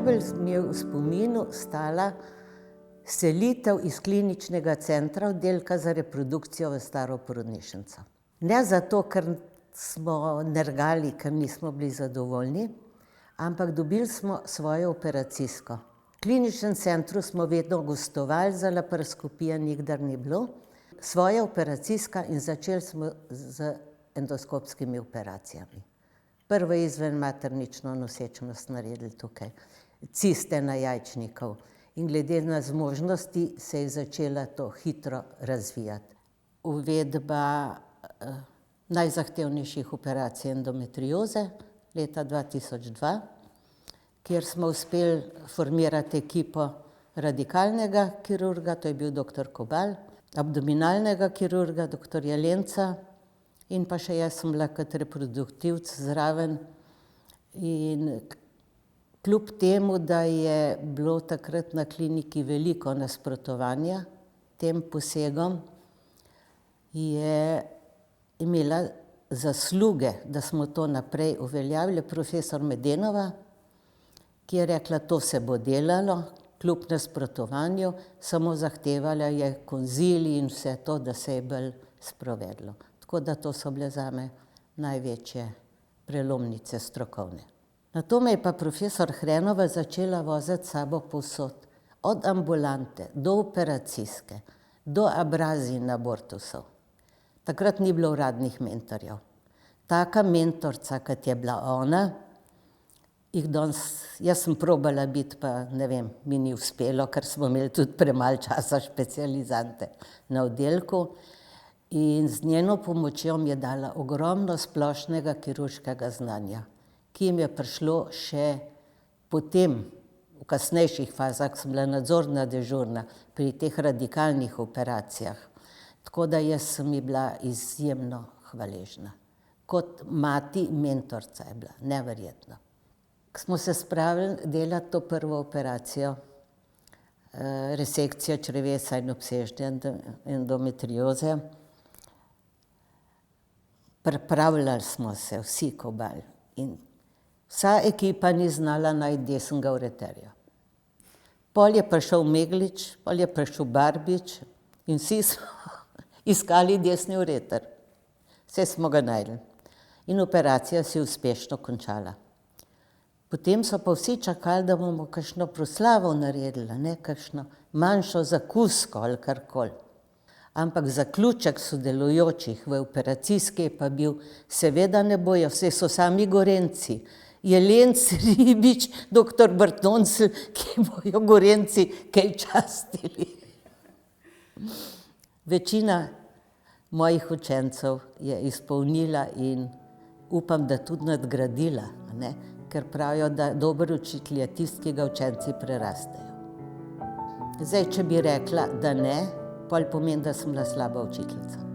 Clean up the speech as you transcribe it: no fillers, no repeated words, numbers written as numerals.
najbolj mi je v spominu stala selitev iz kliničnega centra oddelka za reprodukcijo v staro porodnišnico. Ne zato, ker smo nergali, ker nismo bili zadovoljni, ampak dobili smo svojo operacijsko. V kliničnem centru smo vedno gostovali, za laparoskopije nikdar ni bilo. Svoja operacijska in začeli smo z endoskopskimi operacijami. Prvo izvenmaternično nosečnost naredili tukaj, ciste na jajčnikov. In glede na zmožnosti se je začela to hitro razvijati. Uvedba najzahtevnejših operacij endometrioze leta 2002, kjer smo uspeli formirati ekipo radikalnega kirurga, to je bil doktor Kobal, abdominalnega kirurga, doktor Jelenca, in pa še jaz sem bila kot reproduktivec zraven. In kljub temu, da je bilo takrat na kliniki veliko nasprotovanja tem posegom, je imela zasluge, da smo to naprej uveljavili, profesor Medenova, ki je rekla, to se bo delalo, kljub nasprotovanju, samo zahtevala je konzilij in vse to, da se je bolj sprovedlo. Tako da to so bile zame največje prelomnice strokovne. Nato me je pa profesor Hrenova začela voziti s sabo povsod, od ambulante do operacijske, do abrazij in abortusov. Takrat ni bilo uradnih mentorjev. Taka mentorca, kot je bila ona, jaz sem probala biti, pa ne vem, mi ni uspelo, ker smo imeli tudi premalo časa specializante na oddelku. In z njeno pomočjo mi je dala ogromno splošnega kirurškega znanja, ki jim je prišlo še potem, v kasnejših fazah, ko sem bila nadzorna dežurna pri teh radikalnih operacijah. Tako da jaz sem ji bila izjemno hvaležna. Kot mati mentorca je bila, neverjetno. Ko smo se spravili delati to prvo operacijo, resekcijo črevesa in obsežne endometrioze, pripravljali smo se vsi Kobal in vsa ekipa ni znala najti desnega ureterja. Pol je prišel Meglič, pol je prišel Barbič in vsi smo iskali desni ureter. Vse smo ga našli. In operacija se je uspešno končala. Potem so pa vsi čakali, da bomo kakšno proslavo naredili, ne kakšno manjšo zakusko ali karkoli. Ampak zaključek sodelujočih v operacijski je pa bil, seveda ne bojo, saj so sami Gorenjci. Jelenc, Ribič, doktor Bartoncelj, ki bojo Gorenjci kaj častili. Večina mojih učencev je izpolnila in upam, da tudi nadgradila, ne? Ker pravijo, da dober učitelj je tisti, ki ga učenci prerastejo. Zdaj, če bi rekla, da ne, pol pomeni, da sem bila slaba učiteljica.